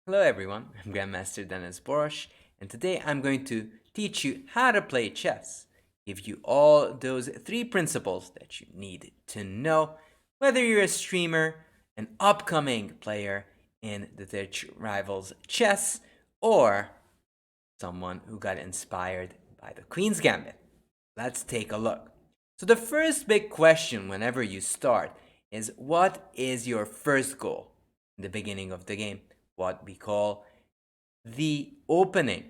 Hello everyone, I'm Grandmaster Denes Boros, and today I'm going to teach you how to play chess. Give you all those three principles that you need to know, whether you're a streamer, an upcoming player in the Twitch Rivals chess, or someone who got inspired by the Queen's Gambit. Let's take a look. So the first big question whenever you start is, what is your first goal in the beginning of the game? What we call the opening.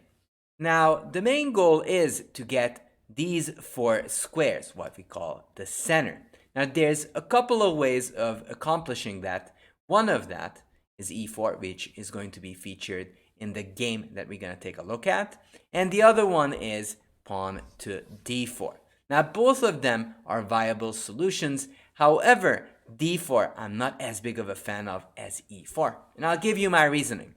Now, the main goal is to get these four squares, what we call the center. Now, there's a couple of ways of accomplishing that. One of that is e4, which is going to be featured in the game that we're going to take a look at. And the other one is pawn to d4. Now, both of them are viable solutions. However, d4 I'm not as big of a fan of as e4. And I'll give you my reasoning.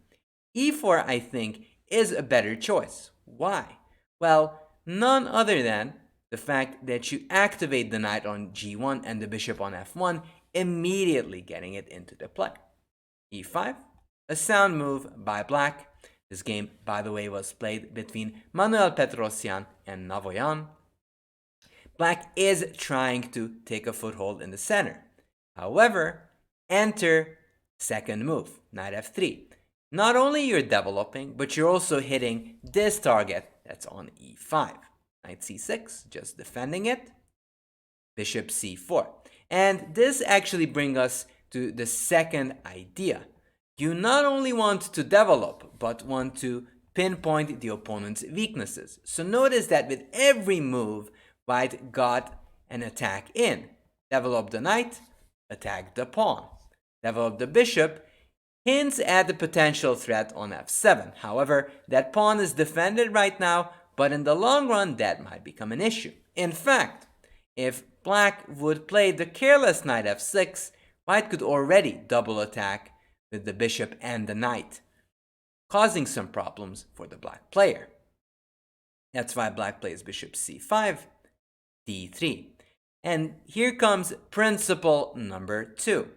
E4, I think, is a better choice. Why? Well, none other than the fact that you activate the knight on g1 and the bishop on f1, immediately getting it into the play. E5, a sound move by black. This game, by the way, was played between Manuel Petrosyan and Navoyan. Black is trying to take a foothold in the center. However, enter second move, knight f3. Not only you're developing, but you're also hitting this target that's on e5. Knight c6, just defending it. Bishop c4. And this actually brings us to the second idea. You not only want to develop, but want to pinpoint the opponent's weaknesses. So notice that with every move, white got an attack in. Develop the knight, attack the pawn. Develop the bishop, hints at the potential threat on f7. However, that pawn is defended right now, but in the long run, that might become an issue. In fact, if black would play the careless knight f6, white could already double attack with the bishop and the knight, causing some problems for the black player. That's why black plays bishop c5, d3. And here comes principle number 2.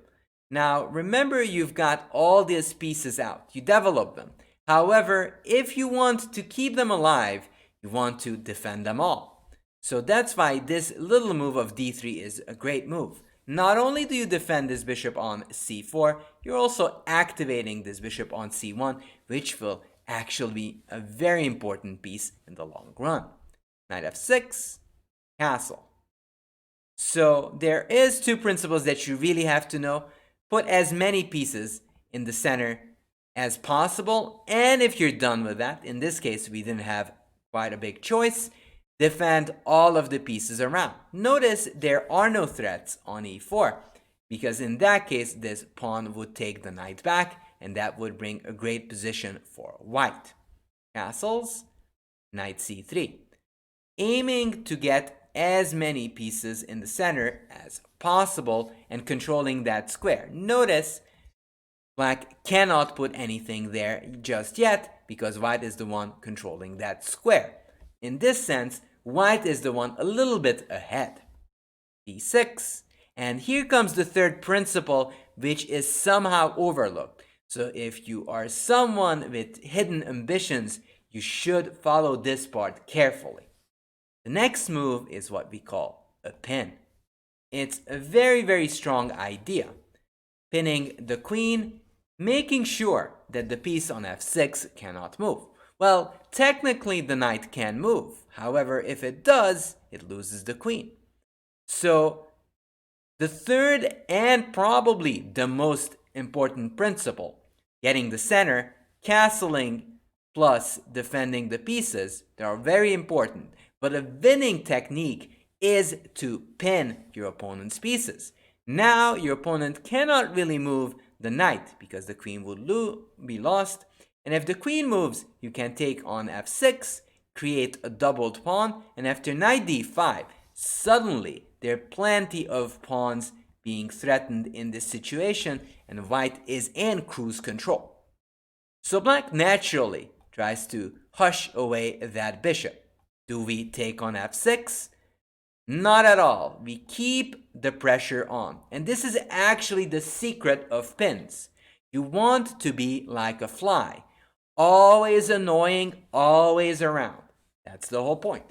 Now, remember, you've got all these pieces out. You develop them. However, if you want to keep them alive, you want to defend them all. So that's why this little move of d3 is a great move. Not only do you defend this bishop on c4, you're also activating this bishop on c1, which will actually be a very important piece in the long run. Knight f6, castle. So there is two principles that you really have to know. Put as many pieces in the center as possible, and if you're done with that, in this case we didn't have quite a big choice, defend all of the pieces around. Notice there are no threats on e4, because in that case this pawn would take the knight back, and that would bring a great position for white. Castles, knight c3. Aiming to get as many pieces in the center as possible and controlling that square. Notice black cannot put anything there just yet because white is the one controlling that square. In this sense, white is the one a little bit ahead. d6. And here comes the third principle, which is somehow overlooked. So if you are someone with hidden ambitions, you should follow this part carefully. The next move is what we call a pin. It's a very, very strong idea. Pinning the queen, making sure that the piece on f6 cannot move. Well, technically the knight can move. However, if it does, it loses the queen. So the third and probably the most important principle, getting the center, castling plus defending the pieces, they are very important. But a winning technique is to pin your opponent's pieces. Now your opponent cannot really move the knight because the queen would be lost. And if the queen moves, you can take on f6, create a doubled pawn, and after knight d5, suddenly there are plenty of pawns being threatened in this situation, and white is in cruise control. So black naturally tries to hush away that bishop. Do we take on f6? Not at all. We keep the pressure on. And this is actually the secret of pins. You want to be like a fly, always annoying, always around. That's the whole point.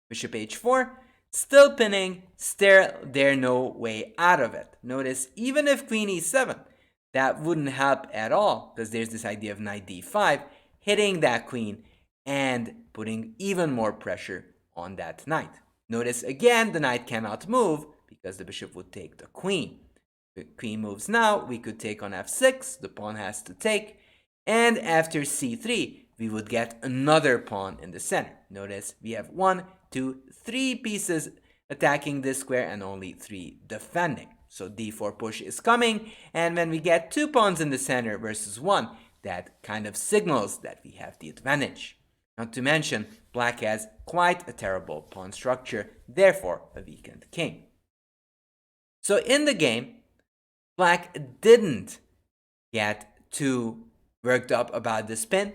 Bishop h4, still pinning, still there's no way out of it. Notice, even if queen e7, that wouldn't help at all, because there's this idea of knight d5, hitting that queen and putting even more pressure on that knight. Notice again, the knight cannot move because the bishop would take the queen. The queen moves now, we could take on f6, the pawn has to take, and after c3, we would get another pawn in the center. Notice we have 1, 2, 3 pieces attacking this square and only 3 defending. So d4 push is coming, and when we get 2 pawns in the center versus 1, that kind of signals that we have the advantage. Not to mention, black has quite a terrible pawn structure, therefore a weakened king. So in the game, black didn't get too worked up about the spin.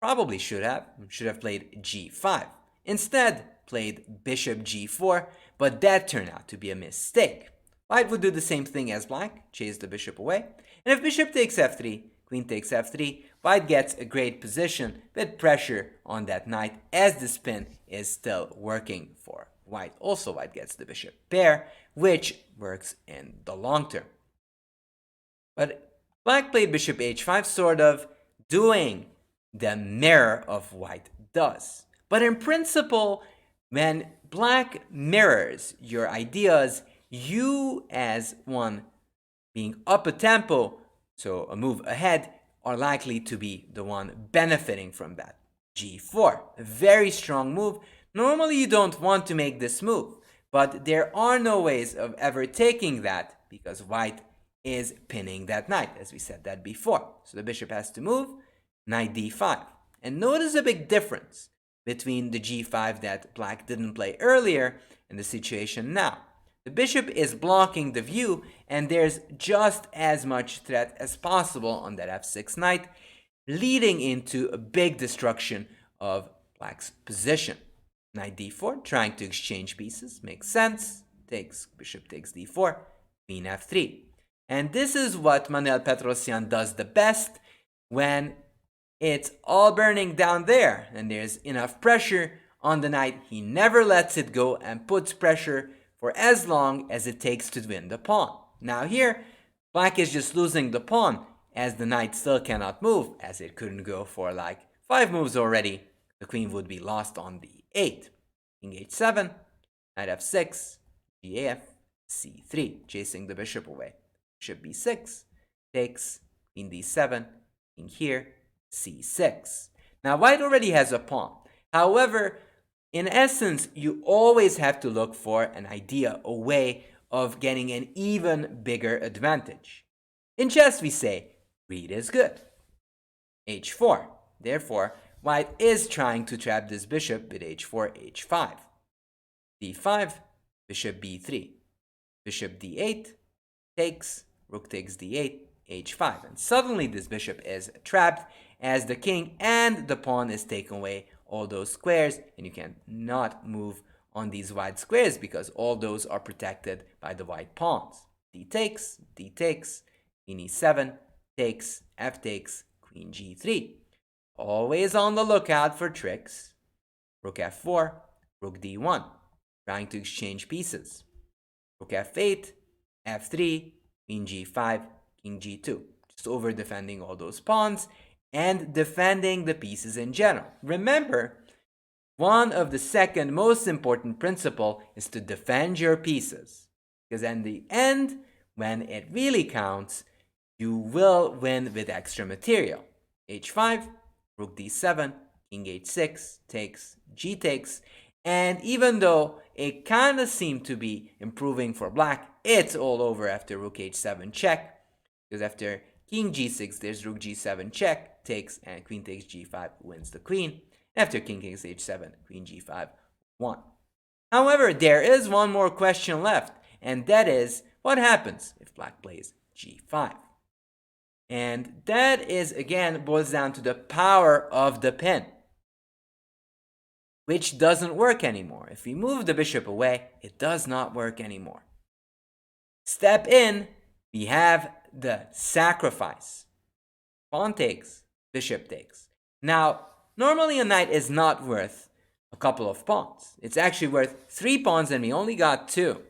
Probably should have played g5. Instead, played bishop g4, but that turned out to be a mistake. White would do the same thing as black, chase the bishop away. And if bishop takes f3, queen takes f3, white gets a great position with pressure on that knight as the spin is still working for white. Also, white gets the bishop pair, which works in the long term. But black played bishop h5, sort of doing the mirror of white does. But in principle, when black mirrors your ideas, you as one being up a tempo, so a move ahead, are likely to be the one benefiting from that. g4, a very strong move. Normally you don't want to make this move, but there are no ways of ever taking that because white is pinning that knight, as we said that before. So the bishop has to move, knight d5. And notice a big difference between the g5 that black didn't play earlier and the situation now. The bishop is blocking the view, and there's just as much threat as possible on that f6 knight, leading into a big destruction of black's position. Knight d4, trying to exchange pieces, makes sense. Bishop takes d4, queen f3. And this is what Manuel Petrosyan does the best when it's all burning down there and there's enough pressure on the knight. He never lets it go and puts pressure for as long as it takes to win the pawn. Now here, black is just losing the pawn as the knight still cannot move, as it couldn't go for like 5 moves already. The queen would be lost on the 8. King h7, knight f6, gaf, c3, chasing the bishop away. Bishop b6, takes, queen d7, king here, c6. Now white already has a pawn. However, in essence, you always have to look for an idea, a way of getting an even bigger advantage. In chess, we say, read is good. h4. Therefore, white is trying to trap this bishop with h4, h5. d5, bishop b3. Bishop d8, takes, rook takes d8, h5. And suddenly this bishop is trapped as the king and the pawn is taken away all those squares, and you cannot move on these white squares because all those are protected by the white pawns. D takes, queen e7, takes, f takes, queen g3. Always on the lookout for tricks. Rook f4, rook d1, trying to exchange pieces. Rook f8, f3, queen g5, king g2. Just over defending all those pawns and defending the pieces in general. Remember, one of the second most important principle is to defend your pieces. Because in the end, when it really counts, you will win with extra material. h5, rook d7, king h6, takes, g takes. And even though it kind of seemed to be improving for black, it's all over after rook h7 check. Because after king g6, there's rook g7 check, takes, and queen takes g5, wins the queen. After king takes h7, queen g5, won. However, there is one more question left, and that is, what happens if black plays g5? And that is, again, boils down to the power of the pin, which doesn't work anymore. If we move the bishop away, it does not work anymore. Step in, we have the sacrifice. pawn takes, bishop takes. Now, normally a knight is not worth a couple of pawns. It's actually worth 3 pawns and we only got 2.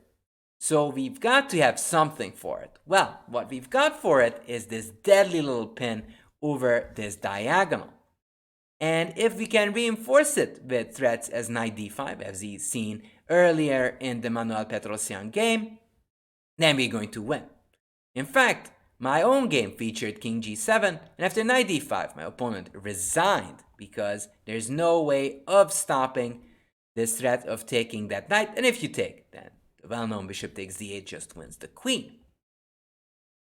So we've got to have something for it. Well, what we've got for it is this deadly little pin over this diagonal. And if we can reinforce it with threats as knight d5, as we've seen earlier in the Manuel Petrosian game, then we're going to win. In fact, my own game featured king g7, and after knight d5, my opponent resigned because there's no way of stopping this threat of taking that knight, and if you take, then the well-known bishop takes d8 just wins the queen.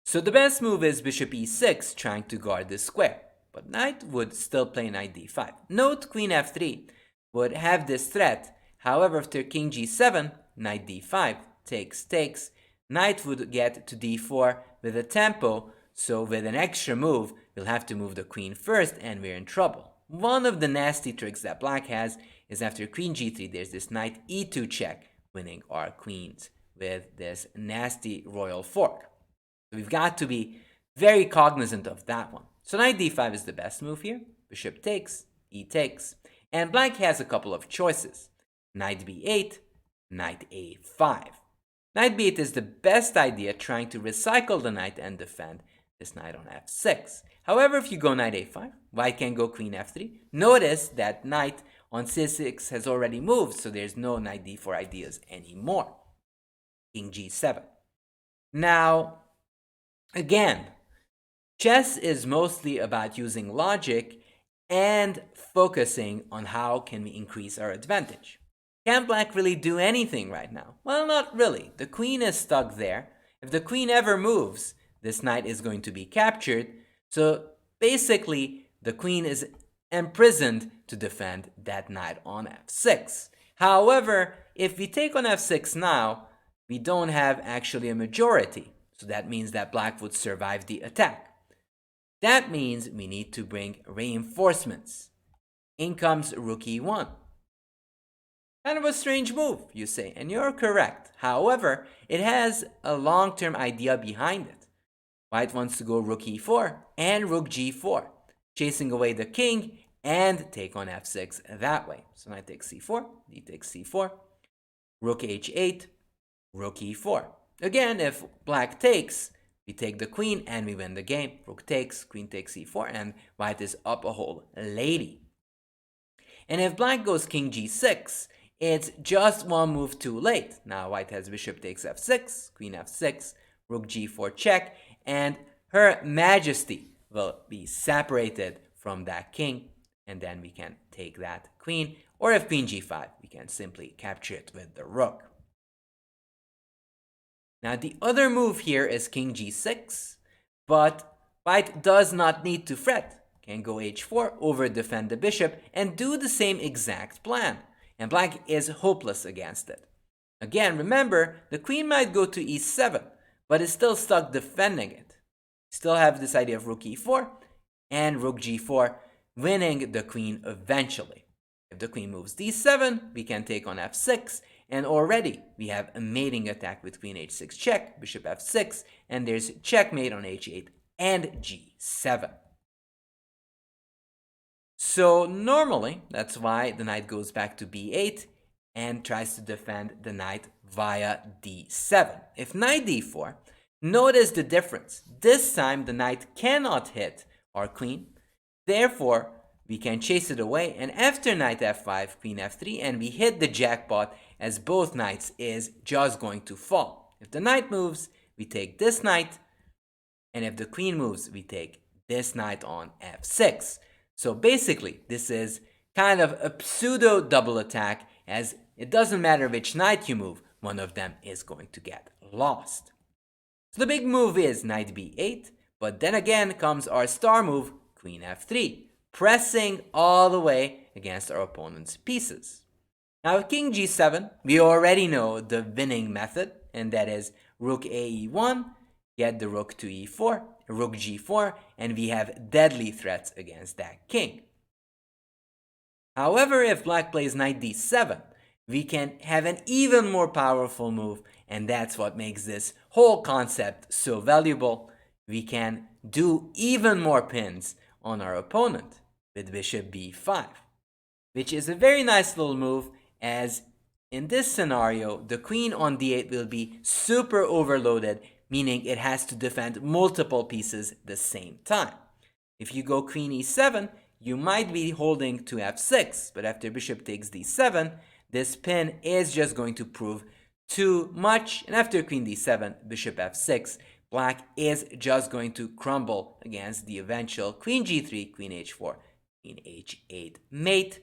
So the best move is bishop e6, trying to guard this square. But knight would still play knight d5. Note queen f3 would have this threat. However, after king g7, knight d5 takes, knight would get to d4 with a tempo, so with an extra move, we'll have to move the queen first and we're in trouble. One of the nasty tricks that black has is after queen g3, there's this knight e2 check, winning our queens with this nasty royal fork. So we've got to be very cognizant of that one. So knight d5 is the best move here. Bishop takes, e takes. And black has a couple of choices. Knight b8, knight a5. Knight b8 is the best idea, trying to recycle the knight and defend this knight on f6. However, if you go knight a5, white can go queen f3. Notice that knight on c6 has already moved, so there's no knight d4 ideas anymore. King g7. Now, again, chess is mostly about using logic and focusing on how can we increase our advantage. Can black really do anything right now? Well, not really. The queen is stuck there. If the queen ever moves, this knight is going to be captured. So basically, the queen is imprisoned to defend that knight on f6. However, if we take on f6 now, we don't have actually a majority. So that means that black would survive the attack. That means we need to bring reinforcements. In comes rook e1. Kind of a strange move, you say, and you're correct. However, it has a long-term idea behind it. White wants to go rook e4 and rook g4, chasing away the king and take on f6 that way. So knight takes c4, d takes c4, rook h8, rook e4. Again, if black takes, we take the queen and we win the game. Rook takes, queen takes e4, and white is up a whole lady. And if black goes king g6, it's just one move too late. Now white has bishop takes f6, queen f6, rook g4 check, and her majesty will be separated from that king, and then we can take that queen. Or if queen g5, we can simply capture it with the rook. Now the other move here is king g6, but white does not need to fret. Can go h4, over defend the bishop, and do the same exact plan. And black is hopeless against it. Again, remember, the queen might go to e7, but is still stuck defending it. Still have this idea of rook e4 and rook g4, winning the queen eventually. If the queen moves d7, we can take on f6, and already we have a mating attack with queen h6 check, bishop f6, and there's checkmate on h8 and g7. So normally, that's why the knight goes back to b8 and tries to defend the knight via d7. If knight d4, notice the difference. This time the knight cannot hit our queen, therefore we can chase it away, and after knight f5, queen f3, and we hit the jackpot as both knights is just going to fall. If the knight moves, we take this knight, and if the queen moves, we take this knight on f6. So basically, this is kind of a pseudo double attack, as it doesn't matter which knight you move, one of them is going to get lost. So the big move is knight b8, but then again comes our star move, queen f3, pressing all the way against our opponent's pieces. Now with king g7, we already know the winning method, and that is rook ae1, get the rook to e4, rook g4, and we have deadly threats against that king. However, if black plays knight d7, we can have an even more powerful move, and that's what makes this whole concept so valuable. We can do even more pins on our opponent with bishop b5, which is a very nice little move, as in this scenario, the queen on d8 will be super overloaded, meaning it has to defend multiple pieces at the same time. If you go queen e7, you might be holding to f6, but after bishop takes d7, this pin is just going to prove too much, and after queen d7, bishop f6, black is just going to crumble against the eventual queen g3, queen h4, queen h8 mate.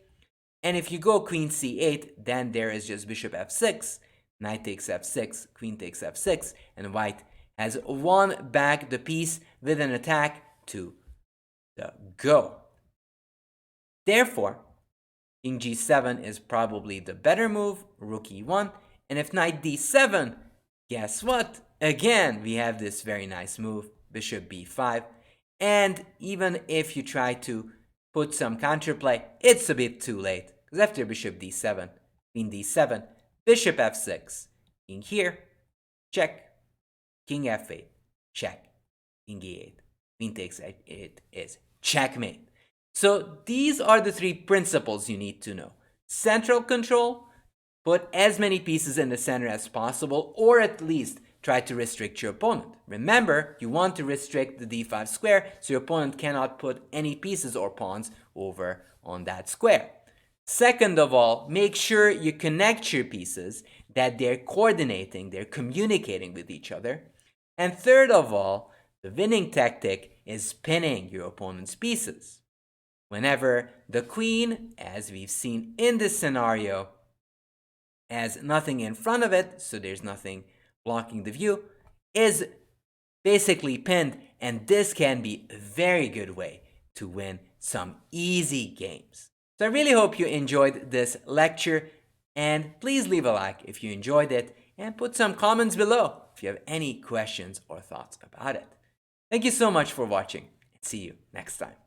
And if you go queen c8, then there is just bishop f6, knight takes f6, queen takes f6, and white has won back the piece with an attack to the go. Therefore, king g7 is probably the better move, rook e1, and if knight d7, guess what? Again, we have this very nice move, bishop b5, and even if you try to put some counterplay, it's a bit too late, because after bishop d7, queen d7, bishop f6, king here, check, king f8, check, king e8, queen takes it is checkmate. So these are the three principles you need to know. Central control, put as many pieces in the center as possible, or at least try to restrict your opponent. Remember, you want to restrict the d5 square so your opponent cannot put any pieces or pawns over on that square. Second of all, make sure you connect your pieces, that they're coordinating, they're communicating with each other. And third of all, the winning tactic is pinning your opponent's pieces. Whenever the queen, as we've seen in this scenario, has nothing in front of it, so there's nothing blocking the view, is basically pinned, and this can be a very good way to win some easy games. So I really hope you enjoyed this lecture, and please leave a like if you enjoyed it, and put some comments below if you have any questions or thoughts about it. Thank you so much for watching, and see you next time.